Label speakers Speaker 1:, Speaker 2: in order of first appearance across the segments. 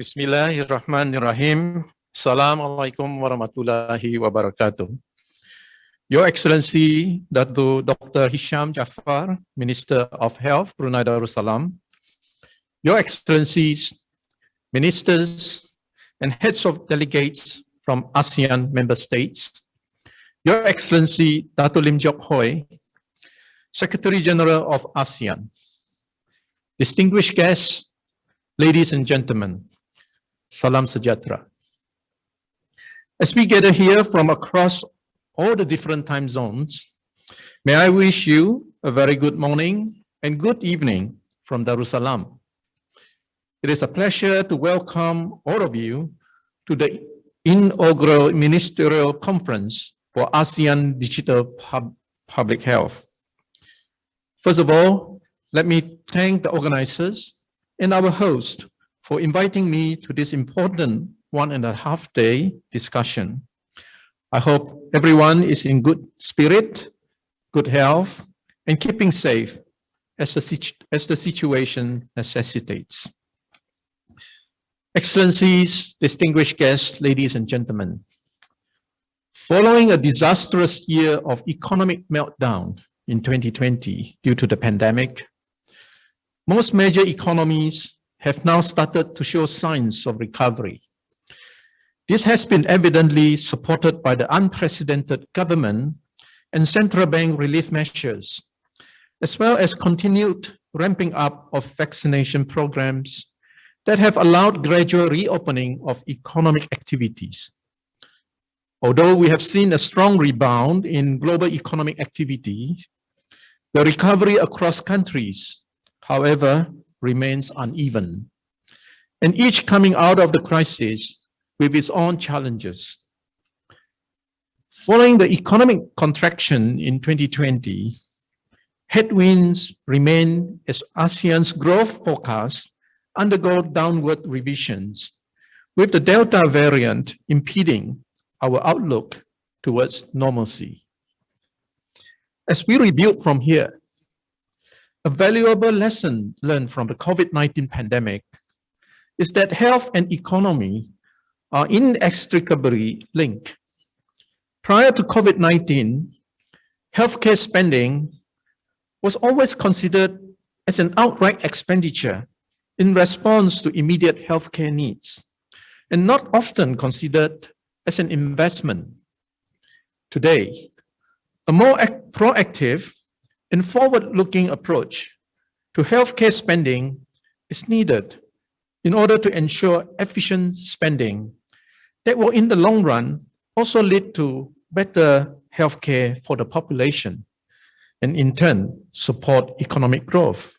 Speaker 1: Bismillahirrahmanirrahim. Assalamualaikum warahmatullahi wabarakatuh. Your Excellency, Dato Dr. Hisham Jaafar, Minister of Health, Brunei Darussalam. Your Excellencies, Ministers and Heads of Delegates from ASEAN member states. Your Excellency, Dato Lim Jock Hoi, Secretary General of ASEAN. Distinguished guests, ladies and gentlemen, Salam Sejahtera. As we gather here from across all the different time zones, may I wish you a very good morning and good evening from Darussalam. It is a pleasure to welcome all of you to the inaugural Ministerial Conference for ASEAN Digital Public Health. First of all, let me thank the organizers and our host for inviting me to this important 1.5 day discussion. I hope everyone is in good spirit, good health, and keeping safe as the situation necessitates. Excellencies, distinguished guests, ladies and gentlemen, following a disastrous year of economic meltdown in 2020 due to the pandemic, most major economies have now started to show signs of recovery. This has been evidently supported by the unprecedented government and central bank relief measures, as well as continued ramping up of vaccination programs that have allowed gradual reopening of economic activities. Although we have seen a strong rebound in global economic activity, the recovery across countries, however, remains uneven, and each coming out of the crisis with its own challenges. Following the economic contraction in 2020, headwinds remain as ASEAN's growth forecasts undergo downward revisions, with the Delta variant impeding our outlook towards normalcy. As we rebuild from here, a valuable lesson learned from the COVID-19 pandemic is that health and economy are inextricably linked. Prior to COVID-19, healthcare spending was always considered as an outright expenditure in response to immediate healthcare needs, and not often considered as an investment. Today, a more proactive and forward-looking approach to healthcare spending is needed in order to ensure efficient spending that will, in the long run, also lead to better healthcare for the population and, in turn, support economic growth.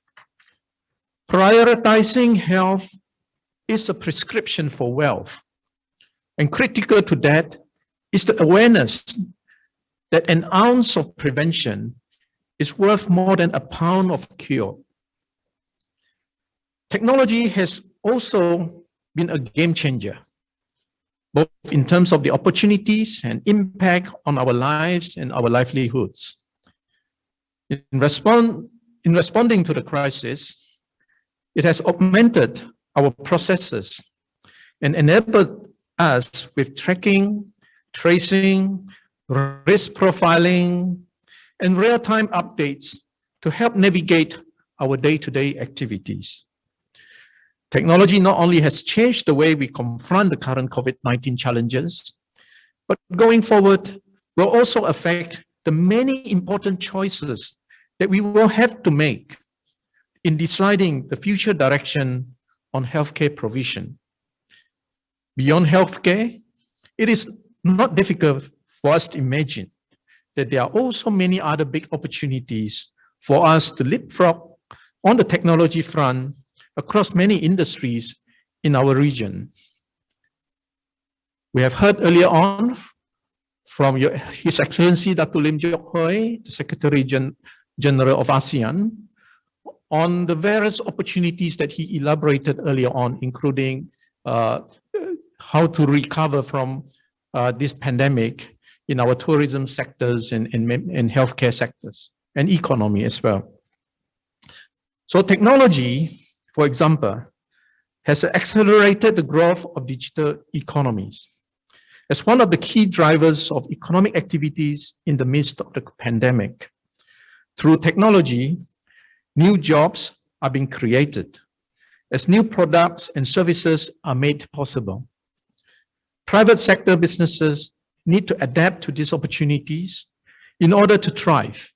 Speaker 1: Prioritizing health is a prescription for wealth, and critical to that is the awareness that an ounce of prevention is worth more than a pound of cure. Technology has also been a game changer, both in terms of the opportunities and impact on our lives and our livelihoods. In responding to the crisis, it has augmented our processes and enabled us with tracking, tracing, risk profiling, and real-time updates to help navigate our day-to-day activities. Technology not only has changed the way we confront the current COVID-19 challenges, but going forward will also affect the many important choices that we will have to make in deciding the future direction on healthcare provision. Beyond healthcare, it is not difficult for us to imagine that there are also many other big opportunities for us to leapfrog on the technology front across many industries in our region. We have heard earlier on from His Excellency Dato Lim Jock Hoi, the Secretary General of ASEAN, on the various opportunities that he elaborated earlier on, including how to recover from this pandemic in our tourism sectors and healthcare sectors, and economy as well. So technology, for example, has accelerated the growth of digital economies as one of the key drivers of economic activities in the midst of the pandemic. Through technology, new jobs are being created as new products and services are made possible. Private sector businesses need to adapt to these opportunities in order to thrive.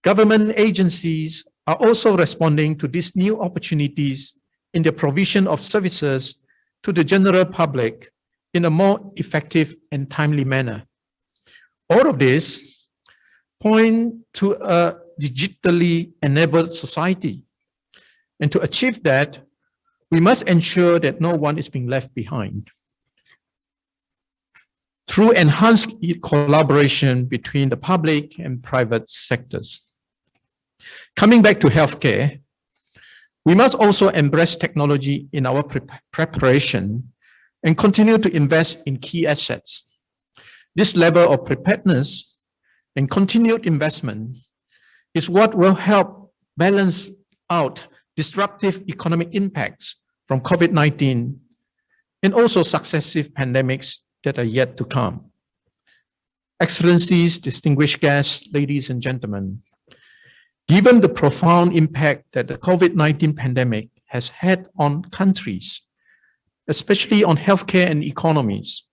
Speaker 1: Government agencies are also responding to these new opportunities in the provision of services to the general public in a more effective and timely manner. All of this point to a digitally enabled society. And to achieve that, we must ensure that no one is being left behind. Through enhanced collaboration between the public and private sectors. Coming back to healthcare, we must also embrace technology in our preparation and continue to invest in key assets. This level of preparedness and continued investment is what will help balance out disruptive economic impacts from COVID-19 and also successive pandemics that are yet to come. Excellencies, distinguished guests, ladies and gentlemen, given the profound impact that the COVID-19 pandemic has had on countries, especially on healthcare and economies,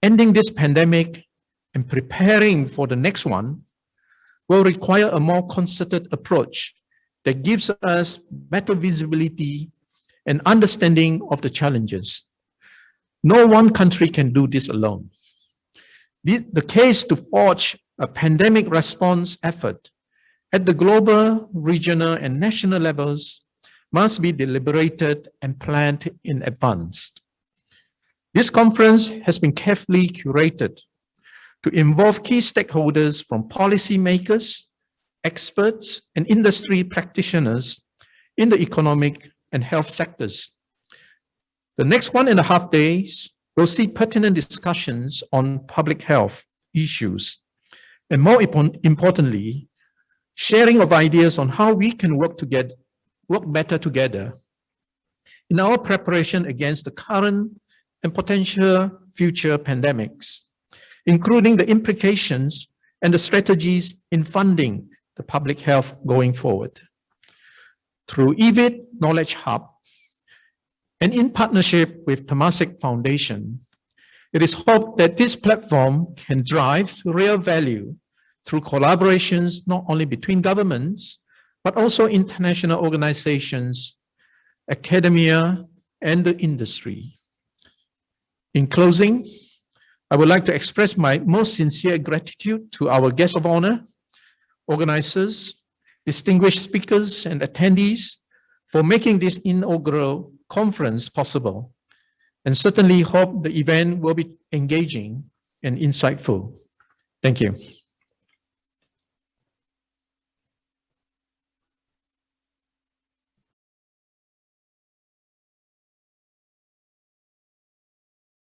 Speaker 1: ending this pandemic and preparing for the next one will require a more concerted approach that gives us better visibility and understanding of the challenges. No one country can do this alone. The case to forge a pandemic response effort at the global, regional, and national levels must be deliberated and planned in advance. This conference has been carefully curated to involve key stakeholders from policymakers, experts, and industry practitioners in the economic and health sectors. The next 1.5 days will see pertinent discussions on public health issues, and more importantly, sharing of ideas on how we can work better together in our preparation against the current and potential future pandemics, including the implications and the strategies in funding the public health going forward. Through EVYD Knowledge Hub, and in partnership with Temasek Foundation, it is hoped that this platform can drive real value through collaborations not only between governments, but also international organizations, academia, and the industry. In closing, I would like to express my most sincere gratitude to our guests of honor, organizers, distinguished speakers, and attendees for making this inaugural conference possible, and certainly hope the event will be engaging and insightful. Thank you.